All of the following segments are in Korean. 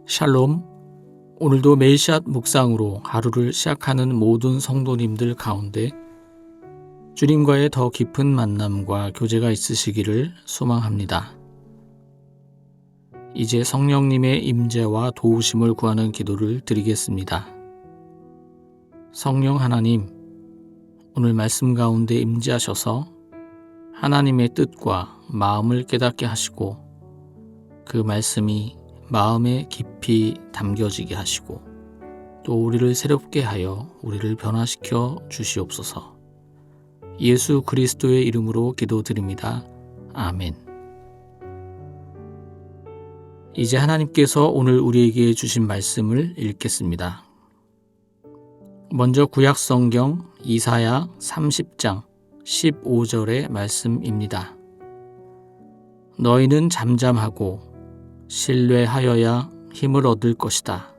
샬롬. 오늘도 메일샷 묵상으로 하루를 시작하는 모든 성도님들 가운데 주님과의 더 깊은 만남과 교제가 있으시기를 소망합니다. 이제 성령님의 임재와 도우심을 구하는 기도를 드리겠습니다. 성령 하나님, 오늘 말씀 가운데 임재하셔서 하나님의 뜻과 마음을 깨닫게 하시고 그 말씀이 마음에 깊이 담겨지게 하시고 또 우리를 새롭게 하여 우리를 변화시켜 주시옵소서. 예수 그리스도의 이름으로 기도드립니다. 아멘. 이제 하나님께서 오늘 우리에게 주신 말씀을 읽겠습니다. 먼저 구약성경 이사야 30장 15절의 말씀입니다. 너희는 잠잠하고 신뢰하여야 힘을 얻을 것이다.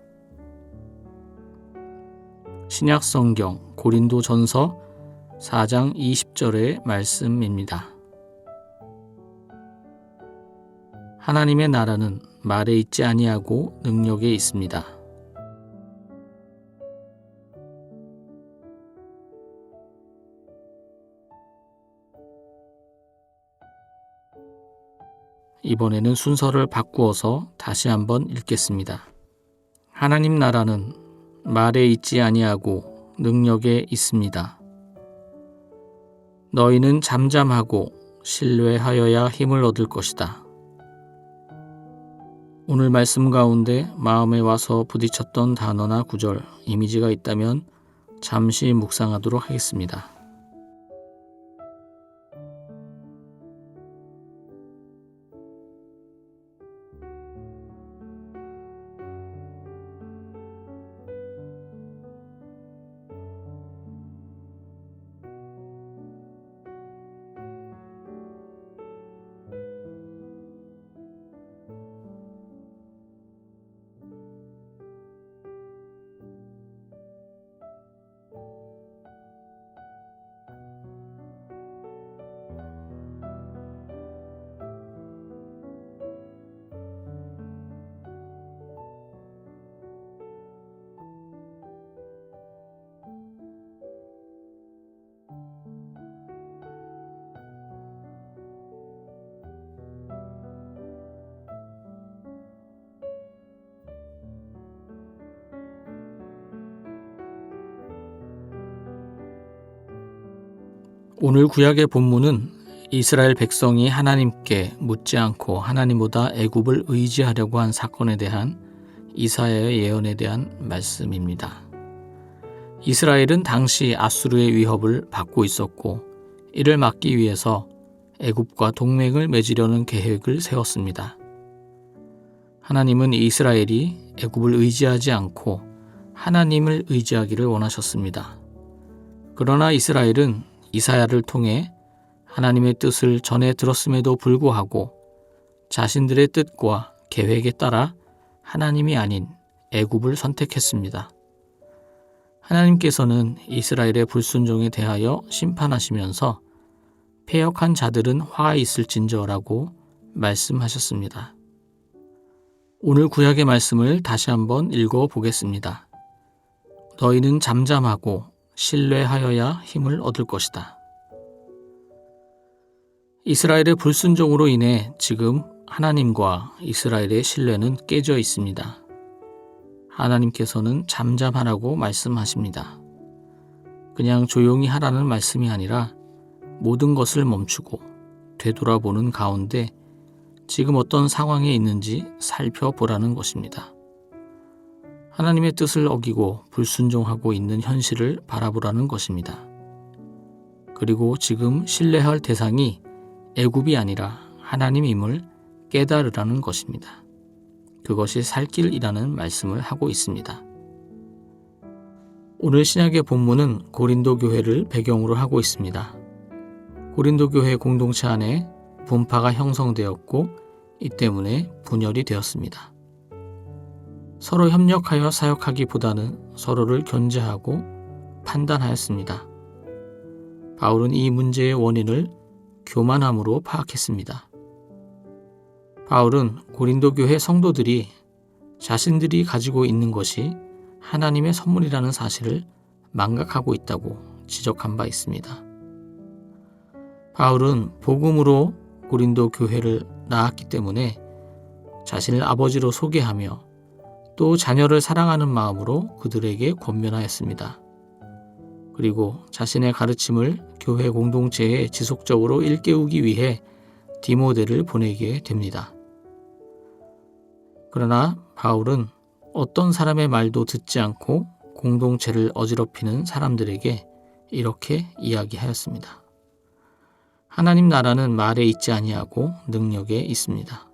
신약성경 고린도전서 4장 20절의 말씀입니다. 하나님의 나라는 말에 있지 아니하고 능력에 있습니다. 이번에는 순서를 바꾸어서 다시 한번 읽겠습니다. 하나님 나라는 말에 있지 아니하고 능력에 있습니다. 너희는 잠잠하고 신뢰하여야 힘을 얻을 것이다. 오늘 말씀 가운데 마음에 와서 부딪혔던 단어나 구절, 이미지가 있다면 잠시 묵상하도록 하겠습니다. 오늘 구약의 본문은 이스라엘 백성이 하나님께 묻지 않고 하나님보다 애굽을 의지하려고 한 사건에 대한 이사야의 예언에 대한 말씀입니다. 이스라엘은 당시 아수르의 위협을 받고 있었고 이를 막기 위해서 애굽과 동맹을 맺으려는 계획을 세웠습니다. 하나님은 이스라엘이 애굽을 의지하지 않고 하나님을 의지하기를 원하셨습니다. 그러나 이스라엘은 이사야를 통해 하나님의 뜻을 전해 들었음에도 불구하고 자신들의 뜻과 계획에 따라 하나님이 아닌 애굽을 선택했습니다. 하나님께서는 이스라엘의 불순종에 대하여 심판하시면서 패역한 자들은 화 있을진저라고 말씀하셨습니다. 오늘 구약의 말씀을 다시 한번 읽어보겠습니다. 너희는 잠잠하고 신뢰하여야 힘을 얻을 것이다. 이스라엘의 불순종으로 인해 지금 하나님과 이스라엘의 신뢰는 깨져 있습니다. 하나님께서는 잠잠하라고 말씀하십니다. 그냥 조용히 하라는 말씀이 아니라 모든 것을 멈추고 되돌아보는 가운데 지금 어떤 상황에 있는지 살펴보라는 것입니다. 하나님의 뜻을 어기고 불순종하고 있는 현실을 바라보라는 것입니다. 그리고 지금 신뢰할 대상이 애굽이 아니라 하나님임을 깨달으라는 것입니다. 그것이 살 길이라는 말씀을 하고 있습니다. 오늘 신약의 본문은 고린도 교회를 배경으로 하고 있습니다. 고린도 교회 공동체 안에 분파가 형성되었고 이 때문에 분열이 되었습니다. 서로 협력하여 사역하기보다는 서로를 견제하고 판단하였습니다. 바울은 이 문제의 원인을 교만함으로 파악했습니다. 바울은 고린도 교회 성도들이 자신들이 가지고 있는 것이 하나님의 선물이라는 사실을 망각하고 있다고 지적한 바 있습니다. 바울은 복음으로 고린도 교회를 낳았기 때문에 자신을 아버지로 소개하며 또 자녀를 사랑하는 마음으로 그들에게 권면하였습니다. 그리고 자신의 가르침을 교회 공동체에 지속적으로 일깨우기 위해 디모데를 보내게 됩니다. 그러나 바울은 어떤 사람의 말도 듣지 않고 공동체를 어지럽히는 사람들에게 이렇게 이야기하였습니다. 하나님 나라는 말에 있지 아니하고 능력에 있습니다.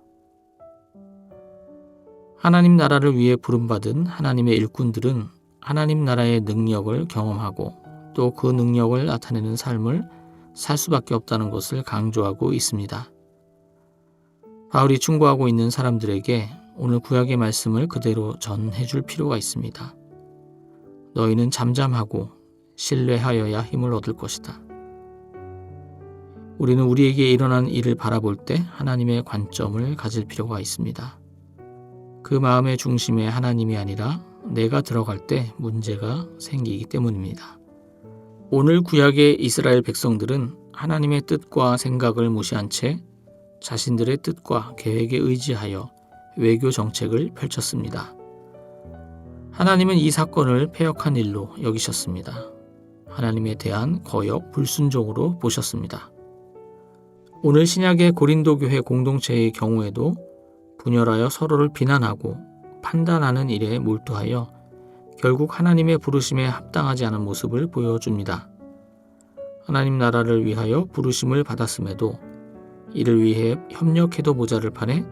하나님 나라를 위해 부름받은 하나님의 일꾼들은 하나님 나라의 능력을 경험하고 또 그 능력을 나타내는 삶을 살 수밖에 없다는 것을 강조하고 있습니다. 바울이 충고하고 있는 사람들에게 오늘 구약의 말씀을 그대로 전해줄 필요가 있습니다. 너희는 잠잠하고 신뢰하여야 힘을 얻을 것이다. 우리는 우리에게 일어난 일을 바라볼 때 하나님의 관점을 가질 필요가 있습니다. 그 마음의 중심에 하나님이 아니라 내가 들어갈 때 문제가 생기기 때문입니다. 오늘 구약의 이스라엘 백성들은 하나님의 뜻과 생각을 무시한 채 자신들의 뜻과 계획에 의지하여 외교 정책을 펼쳤습니다. 하나님은 이 사건을 패역한 일로 여기셨습니다. 하나님에 대한 거역 불순종으로 보셨습니다. 오늘 신약의 고린도 교회 공동체의 경우에도 분열하여 서로를 비난하고 판단하는 일에 몰두하여 결국 하나님의 부르심에 합당하지 않은 모습을 보여줍니다. 하나님 나라를 위하여 부르심을 받았음에도 이를 위해 협력해도 모자를 판에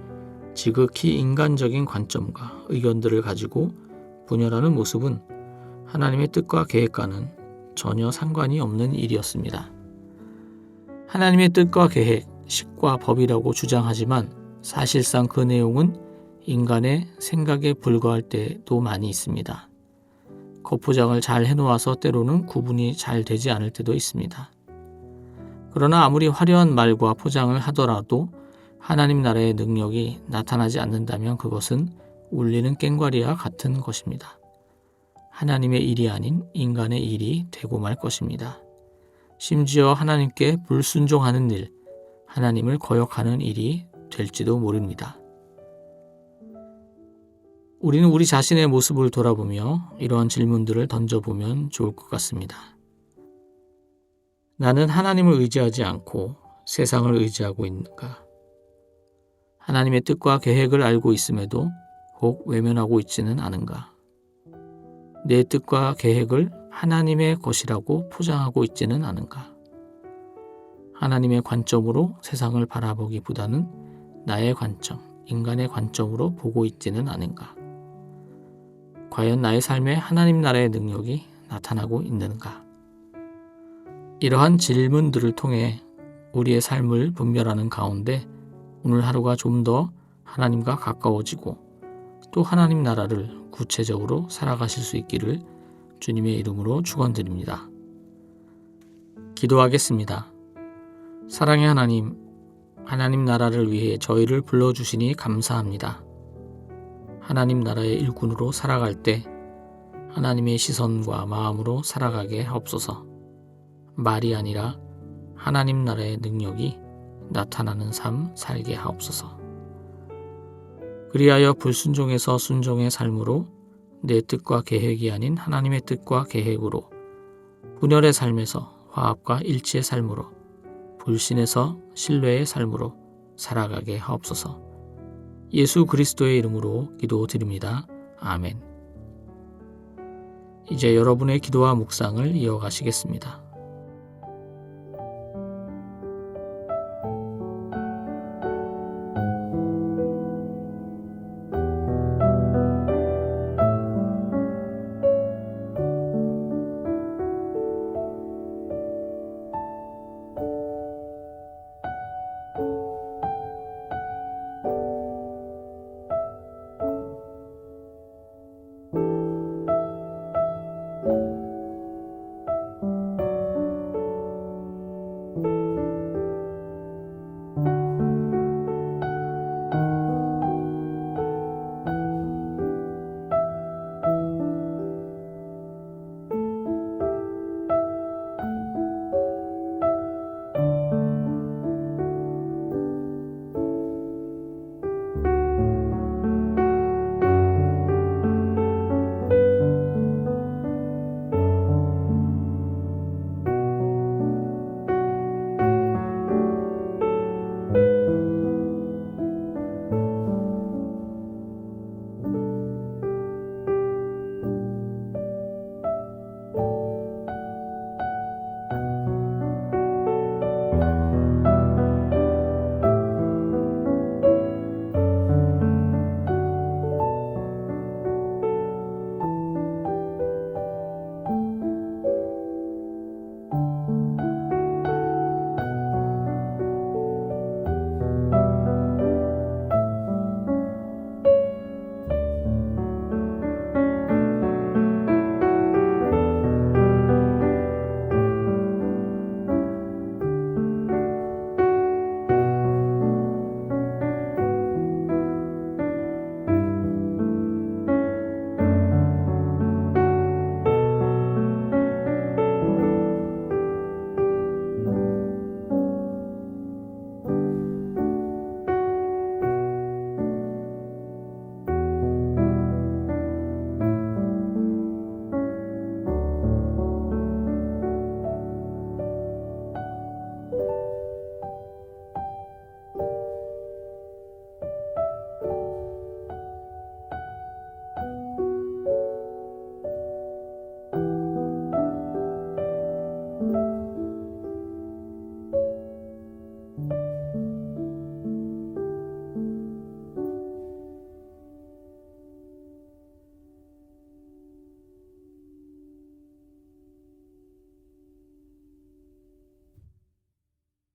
지극히 인간적인 관점과 의견들을 가지고 분열하는 모습은 하나님의 뜻과 계획과는 전혀 상관이 없는 일이었습니다. 하나님의 뜻과 계획, 식과 법이라고 주장하지만 사실상 그 내용은 인간의 생각에 불과할 때도 많이 있습니다. 겉포장을 잘 해놓아서 때로는 구분이 잘 되지 않을 때도 있습니다. 그러나 아무리 화려한 말과 포장을 하더라도 하나님 나라의 능력이 나타나지 않는다면 그것은 울리는 꽹과리와 같은 것입니다. 하나님의 일이 아닌 인간의 일이 되고 말 것입니다. 심지어 하나님께 불순종하는 일, 하나님을 거역하는 일이 될지도 모릅니다. 우리는 우리 자신의 모습을 돌아보며 이러한 질문들을 던져보면 좋을 것 같습니다. 나는 하나님을 의지하지 않고 세상을 의지하고 있는가? 하나님의 뜻과 계획을 알고 있음에도 혹 외면하고 있지는 않은가? 내 뜻과 계획을 하나님의 것이라고 포장하고 있지는 않은가? 하나님의 관점으로 세상을 바라보기보다는 나의 관점, 인간의 관점으로 보고 있지는 않은가? 과연 나의 삶에 하나님 나라의 능력이 나타나고 있는가? 이러한 질문들을 통해 우리의 삶을 분별하는 가운데 오늘 하루가 좀 더 하나님과 가까워지고 또 하나님 나라를 구체적으로 살아가실 수 있기를 주님의 이름으로 축원드립니다. 기도하겠습니다. 사랑의 하나님, 하나님 나라를 위해 저희를 불러주시니 감사합니다. 하나님 나라의 일꾼으로 살아갈 때 하나님의 시선과 마음으로 살아가게 하옵소서. 말이 아니라 하나님 나라의 능력이 나타나는 삶 살게 하옵소서. 그리하여 불순종에서 순종의 삶으로 내 뜻과 계획이 아닌 하나님의 뜻과 계획으로, 분열의 삶에서 화합과 일치의 삶으로, 불신에서 신뢰의 삶으로 살아가게 하옵소서. 예수 그리스도의 이름으로 기도드립니다. 아멘. 이제 여러분의 기도와 묵상을 이어가시겠습니다.